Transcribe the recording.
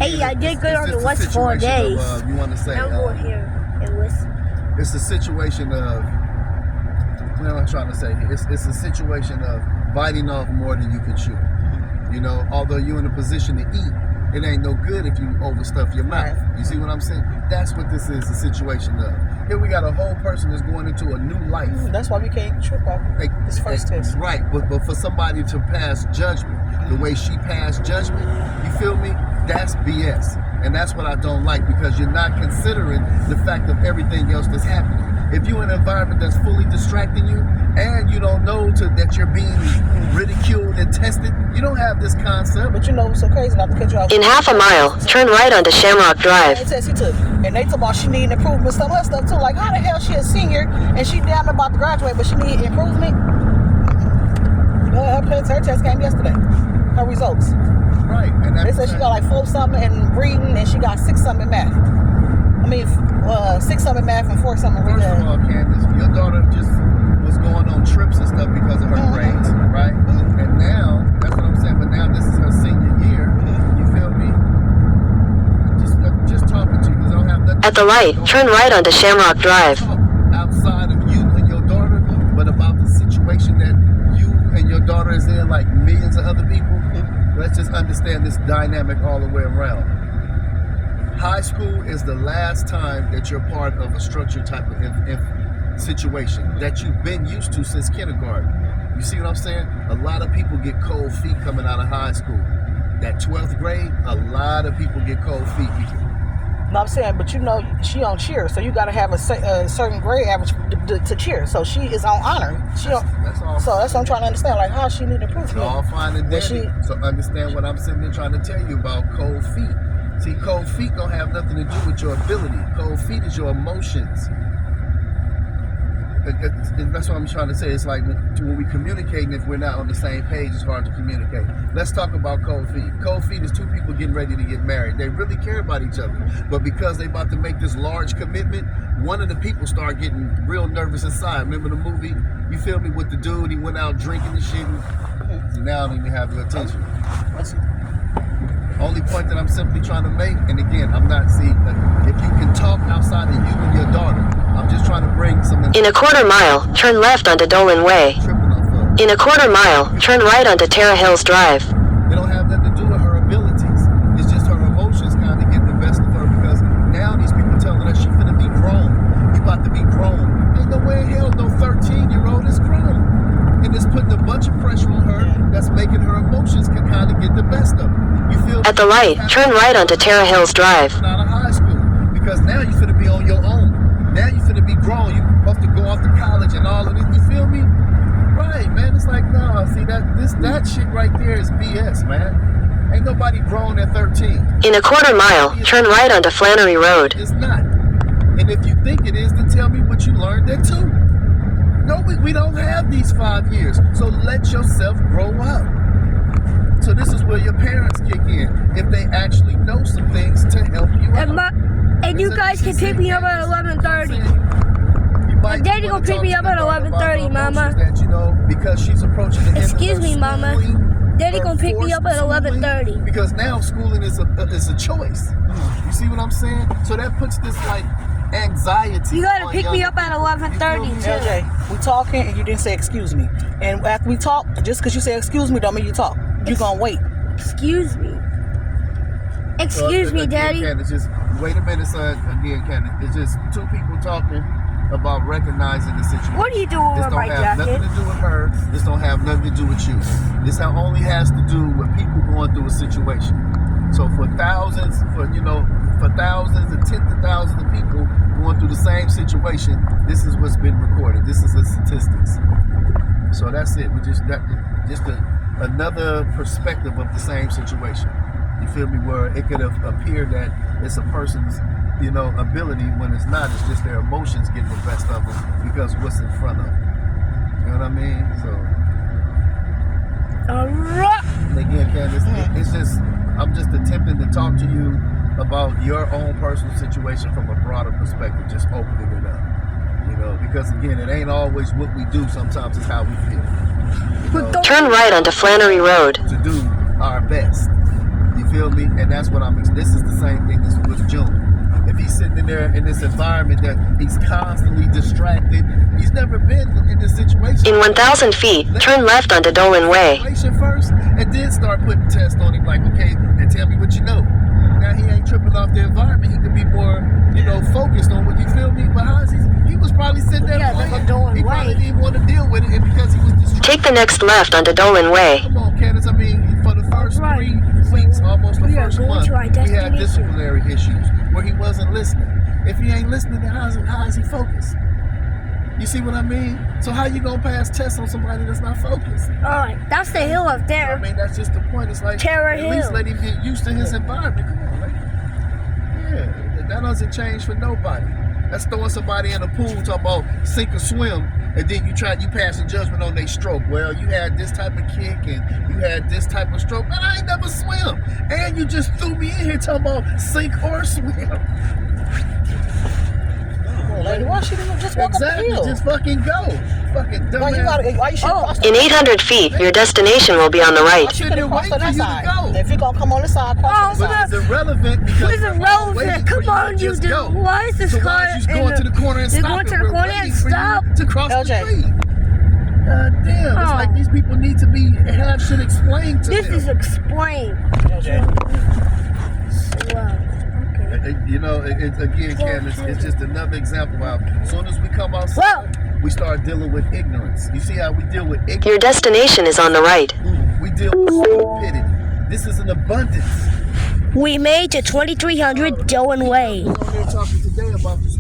Hey, I did good on the West 4 days. You want to say? I'm going here in West. It's a situation of. What am I trying to say? It's a situation of biting off more than you can chew. You know, although you're in a position to eat, it ain't no good if you overstuff your mouth. You see what I'm saying? That's what this is, a situation of. Here we got a whole person that's going into a new life. That's why we can't trip off this first test. Right, but for somebody to pass judgment, the way she passed judgment, you feel me? That's BS. And that's what I don't like, because you're not considering the fact of everything else that's happening. If you're in an environment that's fully distracting you, and you don't know that you're being ridiculed and tested, you don't have this concept. But you know what's so crazy, not to cut you off. In half a mile, turn right onto Shamrock Drive. It says he took, and they talk about she need improvement, some other stuff too. Like, how the hell she a senior and she damn about to graduate, but she need improvement? Her test came yesterday. Her results. Right. And they said she got like 4 something in reading, and she got 6 something in math. I mean, 6 something in math and 4 something in reading. First of all, Candace, your daughter just was going on trips and stuff because of her grades, right? And now, that's what I'm saying, but now this is her senior year. You feel me? Just talking to you, because I don't have nothing. At the light, turn right onto Shamrock Drive. Outside of you and your daughter, but about the situation that you and your daughter is in, like millions of other people. Let's just understand this dynamic all the way around. High school is the last time that you're part of a structured type of situation that you've been used to since kindergarten. You see what I'm saying? A lot of people get cold feet coming out of high school. That 12th grade, a lot of people get cold feet. No, I'm saying, but you know, she on cheer, so you got to have a certain grade average to cheer. So she is on honor. That's all. So that's what I'm trying to understand. Like, how she need improvement? It's all fine and dandy. So understand what I'm sitting there trying to tell you about cold feet. See, cold feet don't have nothing to do with your ability. Cold feet is your emotions. That's what I'm trying to say. It's like when we communicating, if we're not on the same page, it's hard to communicate. Let's talk about cold feet. Cold feet is 2 people getting ready to get married. They really care about each other. But because they about to make this large commitment, one of the people start getting real nervous inside. Remember the movie, you feel me, with the dude, he went out drinking and shit, and now I don't even have your attention. Only point that I'm simply trying to make, and again, I'm not, if you can talk outside of you and your daughter, I'm just trying to bring some... In a quarter mile, turn left onto Dolan Way. In a quarter mile, turn right onto Terra Hills Drive. They don't have nothing to do with her abilities. It's just her emotions kind of getting the best of her, because now these people telling her she's finna be grown. You about to be grown. Ain't no way in hell no 13-year-old is grown. And it's putting a bunch of pressure on her that's making her emotions can kind of get the best of her. You feel at the light, turn right onto Terra Hills Drive. Out of high school, because now you're finna be on your own. Now you're finna be grown. You have to go off to college and all of this. You feel me? Right, man. It's like, no, see that shit right there is BS, man. Ain't nobody grown at 13. In a quarter mile, turn right onto Flannery Road. It's not. And if you think it is, then tell me what you learned there too. No, we don't have these 5 years. So let yourself grow up. So this is where your parents kick in, if they actually know some things to help you out. And you guys can pick me up at 11:30. And Daddy gonna pick me up at 11:30, Mama. That, you know, because she's approaching the Excuse me, Mama. Daddy gonna pick me up at 11:30. Because now schooling is a choice. You see what I'm saying? So that puts this like anxiety. You gotta pick me up at 11:30 too. LJ, we talking and you didn't say excuse me. And after we talk, just because you say excuse me don't mean you talk. You gonna wait. Excuse me. Excuse me, Daddy. Candace, just wait a minute, son. Again, Candace, it's just 2 people talking about recognizing the situation. What are you doing with my jacket? This don't have nothing to do with her. This don't have nothing to do with you. This only has to do with people going through a situation. So for thousands and tens of thousands of people going through the same situation, this is what's been recorded. This is the statistics. So that's it. Another perspective of the same situation. You feel me? Where it could have appeared that it's a person's, ability, when it's not. It's just their emotions getting the best of them because what's in front of them. You know what I mean? So. And again, Candace, I'm just attempting to talk to you about your own personal situation from a broader perspective, just opening it up. Because again, it ain't always what we do. Sometimes it's how we feel. Turn right onto Flannery Road. To do our best. You feel me? And that's what this is the same thing as with June. If he's sitting in there in this environment that he's constantly distracted, he's never been in this situation. In 1,000 feet, turn left onto Dolan Way. First, and then start putting tests on him, like, okay, and tell me what you know. Now he ain't tripping off the environment. He could be more, focused on what you feel me. But how is he was probably sitting there playing. He probably didn't want to deal with it, and because he was distracted. Take the next left onto Dolan Way. Come on, Candace. I mean, for the first 3 weeks, almost the first month, we had disciplinary issues where he wasn't listening. If he ain't listening, then how is he focused? You see what I mean? So how you gonna pass tests on somebody that's not focused? Alright, that's the hill up there. I mean, that's just the point. It's like, Terror at least Hill. let him get used to his environment. Come on, like, yeah, that doesn't change for nobody. That's throwing somebody in a pool talking about sink or swim, and then you pass a judgment on their stroke. Well, you had this type of kick and you had this type of stroke, man, I ain't never swim. And you just threw me in here talking about sink or swim. Lady, why she didn't just walk up the hill? Just fucking go. Fucking dumb. Why you should cross In 800 feet, your destination will be on the right. Why she couldn't cross on that side? If you're gonna come on this side, cross on But the it's side. irrelevant because It's irrelevant. Come on, you just do. go. Why is this So car? why is you going to the corner and They're stop? going to the We're corner waiting and for you stop? to cross LJ. the street. God damn! It's like these people need to have shit explained to This them. is explained. Wow. It's again, Candace, it's just another example of as soon as we come outside, we start dealing with ignorance. You see how we deal with ignorance? Your destination is on the right. We deal with stupidity. This is an abundance. We made to 2300 Dolan Way. We're on there talking today about this